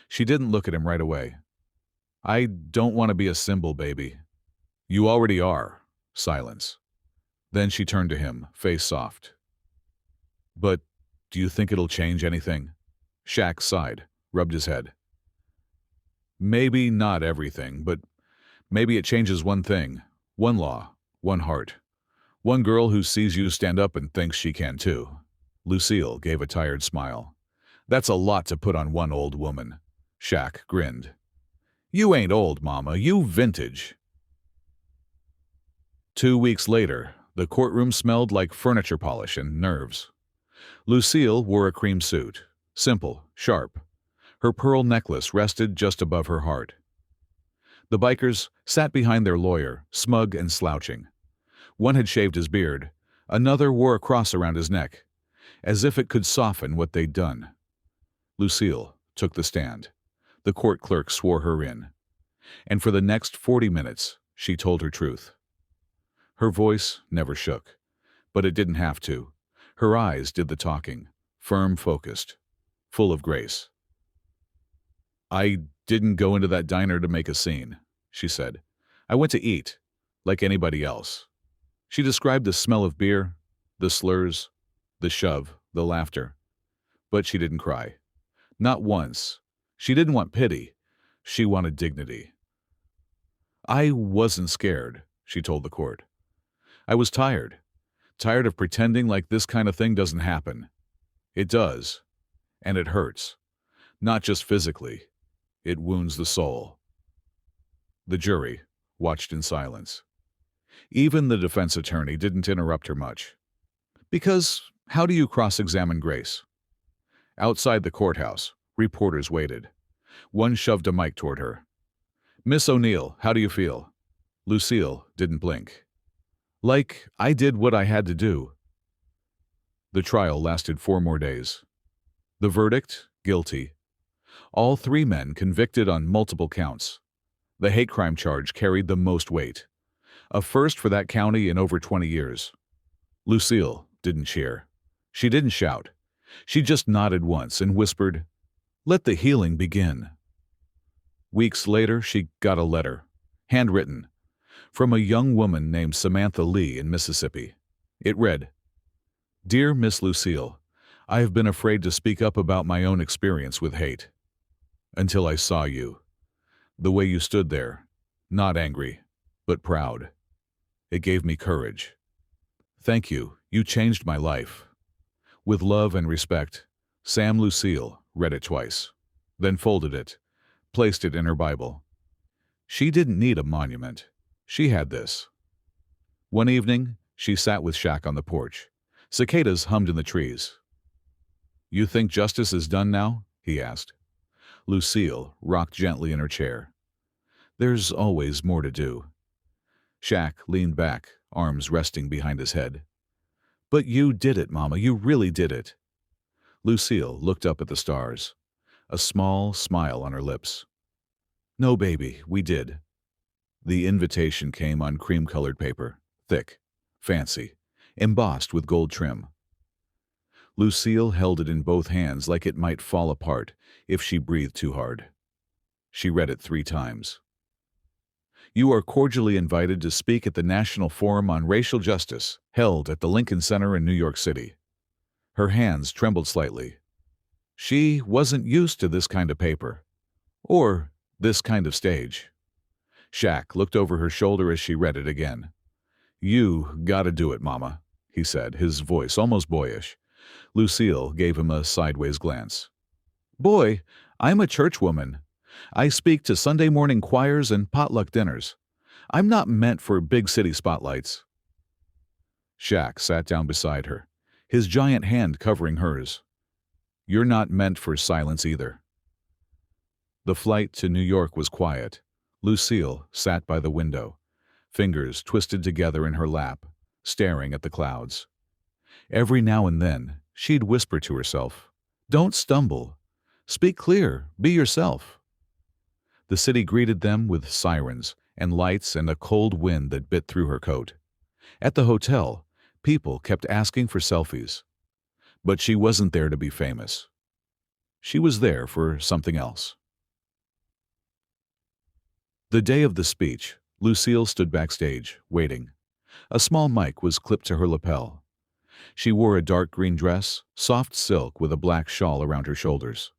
She didn't look at him right away. "I don't want to be a symbol, baby." "You already are." Silence. Then she turned to him, face soft. "But do you think it'll change anything?" Shaq sighed, rubbed his head. "Maybe not everything, but maybe it changes one thing. One law, one heart. One girl who sees you stand up and thinks she can too." Lucille gave a tired smile. "That's a lot to put on one old woman." Shaq grinned. "You ain't old, Mama. You vintage." 2 weeks later, the courtroom smelled like furniture polish and nerves. Lucille wore a cream suit, simple, sharp. Her pearl necklace rested just above her heart. The bikers sat behind their lawyer, smug and slouching. One had shaved his beard, another wore a cross around his neck, as if it could soften what they'd done. Lucille took the stand. The court clerk swore her in. And for the next 40 minutes, she told her truth. Her voice never shook, but it didn't have to. Her eyes did the talking, firm, focused, full of grace. "I didn't go into that diner to make a scene," she said. "I went to eat, like anybody else." She described the smell of beer, the slurs, the shove, the laughter. But she didn't cry. Not once. She didn't want pity. She wanted dignity. "I wasn't scared," she told the court. "I was tired. Tired of pretending like this kind of thing doesn't happen. It does. And it hurts. Not just physically. It wounds the soul." The jury watched in silence. Even the defense attorney didn't interrupt her much. Because how do you cross-examine Grace? Outside the courthouse, reporters waited. One shoved a mic toward her. "Miss O'Neill, how do you feel?" Lucille didn't blink. "Like I did what I had to do." The trial lasted 4 more days. The verdict, guilty. All three men convicted on multiple counts. The hate crime charge carried the most weight, a first for that county in over 20 years. Lucille didn't cheer. She didn't shout. She just nodded once and whispered, "Let the healing begin." Weeks later, she got a letter, handwritten, from a young woman named Samantha Lee in Mississippi. It read, "Dear Miss Lucille, I have been afraid to speak up about my own experience with hate. Until I saw you. The way you stood there, not angry, but proud. It gave me courage. Thank you. You changed my life. With love and respect." Sam Lucille read it twice, then folded it, placed it in her Bible. She didn't need a monument. She had this. One evening, she sat with Shaq on the porch. Cicadas hummed in the trees. "You think justice is done now?" he asked. Lucille rocked gently in her chair. "There's always more to do." Shaq leaned back, arms resting behind his head. "But you did it, Mama. You really did it." Lucille looked up at the stars, a small smile on her lips. "No, baby, we did." The invitation came on cream-colored paper, thick, fancy, embossed with gold trim. Lucille held it in both hands like it might fall apart if she breathed too hard. She read it 3 times. "You are cordially invited to speak at the National Forum on Racial Justice, held at the Lincoln Center in New York City." Her hands trembled slightly. She wasn't used to this kind of paper, or this kind of stage. Shaq looked over her shoulder as she read it again. "You gotta do it, Mama," he said, his voice almost boyish. Lucille gave him a sideways glance. "Boy, I'm a churchwoman. I speak to Sunday morning choirs and potluck dinners. I'm not meant for big city spotlights." Shaq sat down beside her, his giant hand covering hers. "You're not meant for silence either." The flight to New York was quiet. Lucille sat by the window, fingers twisted together in her lap, staring at the clouds. Every now and then, she'd whisper to herself, "Don't stumble. Speak clear. Be yourself." The city greeted them with sirens and lights and a cold wind that bit through her coat. At the hotel, people kept asking for selfies. But she wasn't there to be famous. She was there for something else. The day of the speech, Lucille stood backstage, waiting. A small mic was clipped to her lapel. She wore a dark green dress, soft silk with a black shawl around her shoulders.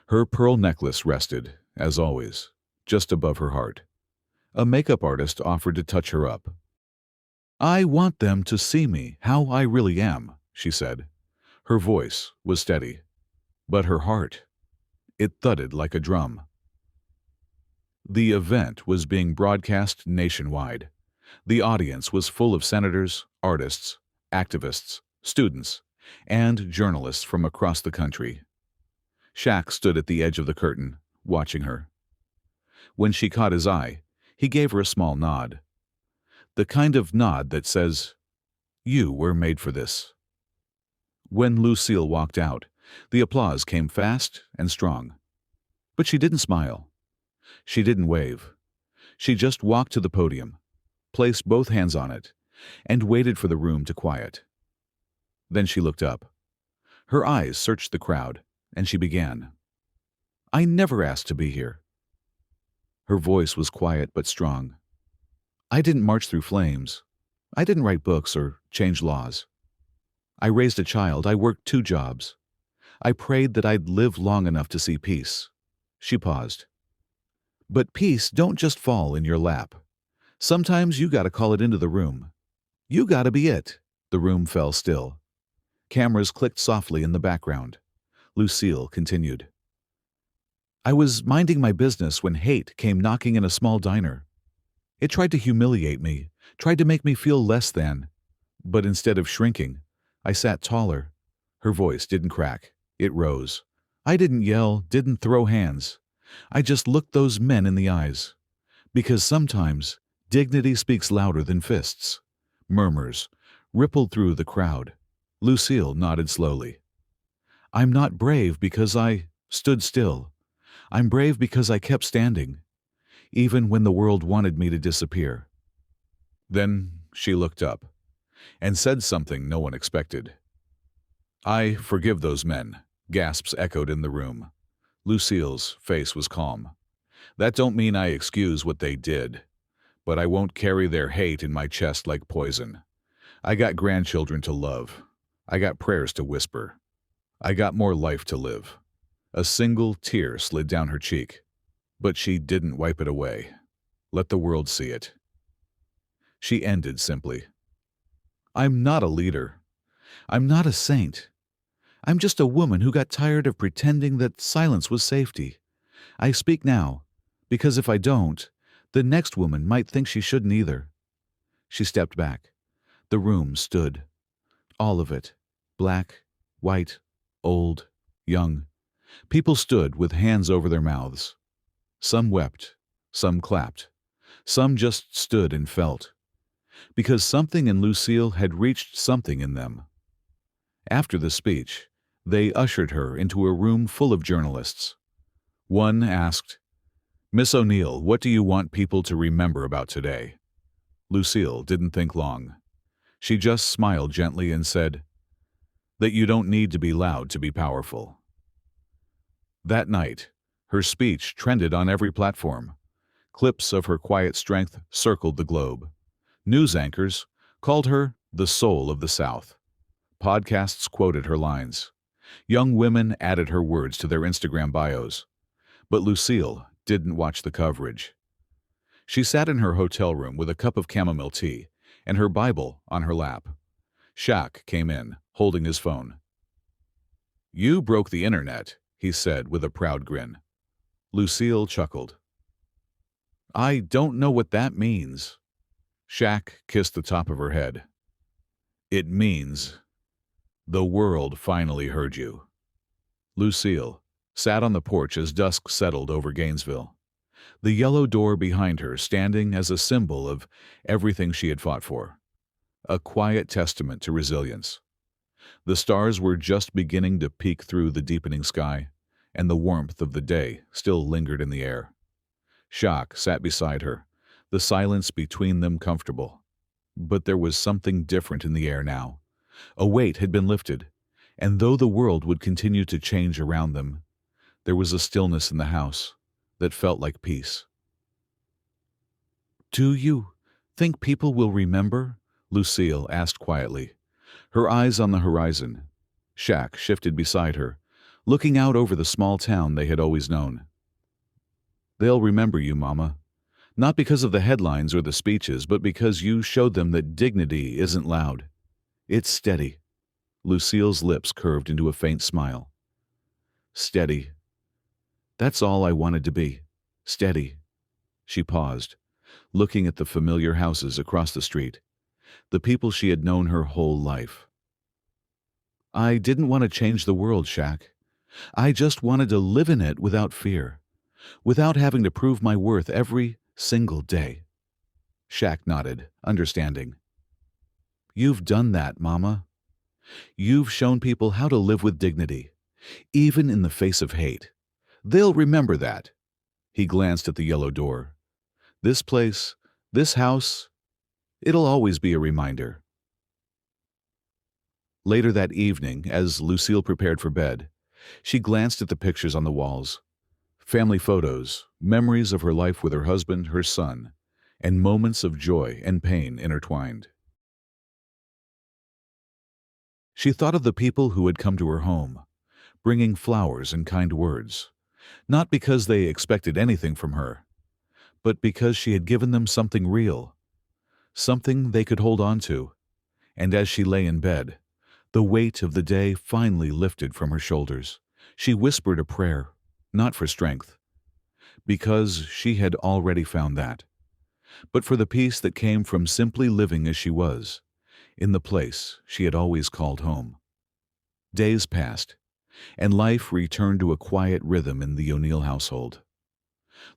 Her pearl necklace rested, as always, just above her heart. A makeup artist offered to touch her up. "I want them to see me how I really am," she said. Her voice was steady, but her heart, it thudded like a drum. The event was being broadcast nationwide. The audience was full of senators, artists, activists, students, and journalists from across the country. Shaq stood at the edge of the curtain, watching her. When she caught his eye, he gave her a small nod. The kind of nod that says, "You were made for this." When Lucille walked out, the applause came fast and strong. But she didn't smile. She didn't wave. She just walked to the podium, placed both hands on it, and waited for the room to quiet. Then she looked up. Her eyes searched the crowd, and she began. "I never asked to be here." Her voice was quiet but strong. "I didn't march through flames. I didn't write books or change laws. I raised a child. I worked 2 jobs. I prayed that I'd live long enough to see peace." She paused. "But peace don't just fall in your lap. Sometimes you gotta call it into the room. You gotta be it." The room fell still. Cameras clicked softly in the background. Lucille continued. "I was minding my business when hate came knocking in a small diner. It tried to humiliate me, tried to make me feel less than. But instead of shrinking, I sat taller." Her voice didn't crack. It rose. "I didn't yell, didn't throw hands. I just looked those men in the eyes. Because sometimes dignity speaks louder than fists." Murmurs rippled through the crowd. Lucille nodded slowly. "I'm not brave because I stood still. I'm brave because I kept standing, even when the world wanted me to disappear." Then she looked up and said something no one expected. "I forgive those men," gasps echoed in the room. Lucille's face was calm. "That don't mean I excuse what they did, but I won't carry their hate in my chest like poison. I got grandchildren to love. I got prayers to whisper. I got more life to live." A single tear slid down her cheek, but she didn't wipe it away. Let the world see it. She ended simply. "I'm not a leader. I'm not a saint. I'm just a woman who got tired of pretending that silence was safety. I speak now, because if I don't, the next woman might think she shouldn't either." She stepped back. The room stood. All of it. Black, white, old, young. People stood with hands over their mouths. Some wept, some clapped, some just stood and felt, because something in Lucille had reached something in them. After the speech, they ushered her into a room full of journalists. One asked, "Miss O'Neill, what do you want people to remember about today?" Lucille didn't think long. She just smiled gently and said, "That you don't need to be loud to be powerful." That night, her speech trended on every platform. Clips of her quiet strength circled the globe. News anchors called her the soul of the South. Podcasts quoted her lines. Young women added her words to their Instagram bios. But Lucille didn't watch the coverage. She sat in her hotel room with a cup of chamomile tea and her Bible on her lap. Shaq came in, holding his phone. "You broke the internet," he said with a proud grin. Lucille chuckled. "I don't know what that means." Shaq kissed the top of her head. "It means the world finally heard you." Lucille sat on the porch as dusk settled over Gainesville, the yellow door behind her standing as a symbol of everything she had fought for, a quiet testament to resilience. The stars were just beginning to peek through the deepening sky, and the warmth of the day still lingered in the air. Shaq sat beside her, the silence between them comfortable. But there was something different in the air now. A weight had been lifted, and though the world would continue to change around them, there was a stillness in the house that felt like peace. "Do you think people will remember?" Lucille asked quietly, her eyes on the horizon. Shaq shifted beside her, looking out over the small town they had always known. "They'll remember you, Mama. Not because of the headlines or the speeches, but because you showed them that dignity isn't loud. It's steady." Lucille's lips curved into a faint smile. "Steady. That's all I wanted to be. Steady." She paused, looking at the familiar houses across the street, the people she had known her whole life. "I didn't want to change the world, Shaq. I just wanted to live in it without fear, without having to prove my worth every single day." Shaq nodded, understanding. "You've done that, Mama. You've shown people how to live with dignity, even in the face of hate. They'll remember that." He glanced at the yellow door. "This place, this house, it'll always be a reminder." Later that evening, as Lucille prepared for bed, she glanced at the pictures on the walls. Family photos, memories of her life with her husband, her son, and moments of joy and pain intertwined. She thought of the people who had come to her home, bringing flowers and kind words, not because they expected anything from her, but because she had given them something real, something they could hold on to. And as she lay in bed, the weight of the day finally lifted from her shoulders. She whispered a prayer, not for strength, because she had already found that, but for the peace that came from simply living as she was, in the place she had always called home. Days passed, and life returned to a quiet rhythm in the O'Neill household.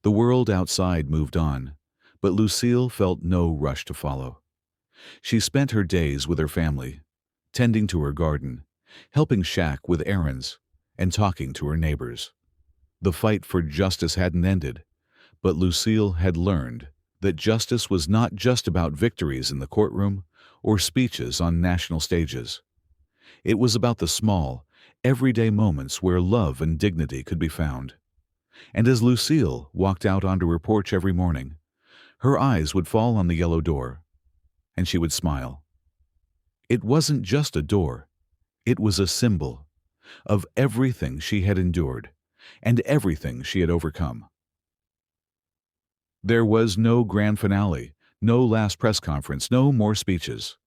The world outside moved on, but Lucille felt no rush to follow. She spent her days with her family, tending to her garden, helping Shaq with errands, and talking to her neighbors. The fight for justice hadn't ended, but Lucille had learned that justice was not just about victories in the courtroom or speeches on national stages. It was about the small, everyday moments where love and dignity could be found. And as Lucille walked out onto her porch every morning, her eyes would fall on the yellow door, and she would smile. It wasn't just a door, it was a symbol of everything she had endured and everything she had overcome. There was no grand finale, no last press conference, no more speeches.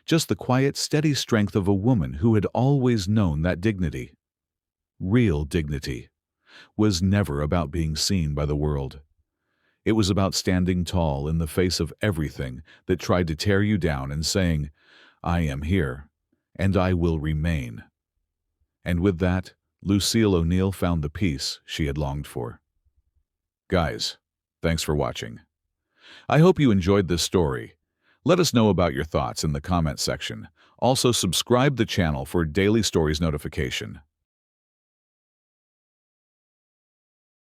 Just the quiet, steady strength of a woman who had always known that dignity, real dignity, was never about being seen by the world. It was about standing tall in the face of everything that tried to tear you down and saying, "I am here, and I will remain." And with that, Lucille O'Neill found the peace she had longed for. Guys, thanks for watching. I hope you enjoyed this story. Let us know about your thoughts in the comment section. Also, subscribe the channel for daily stories notification.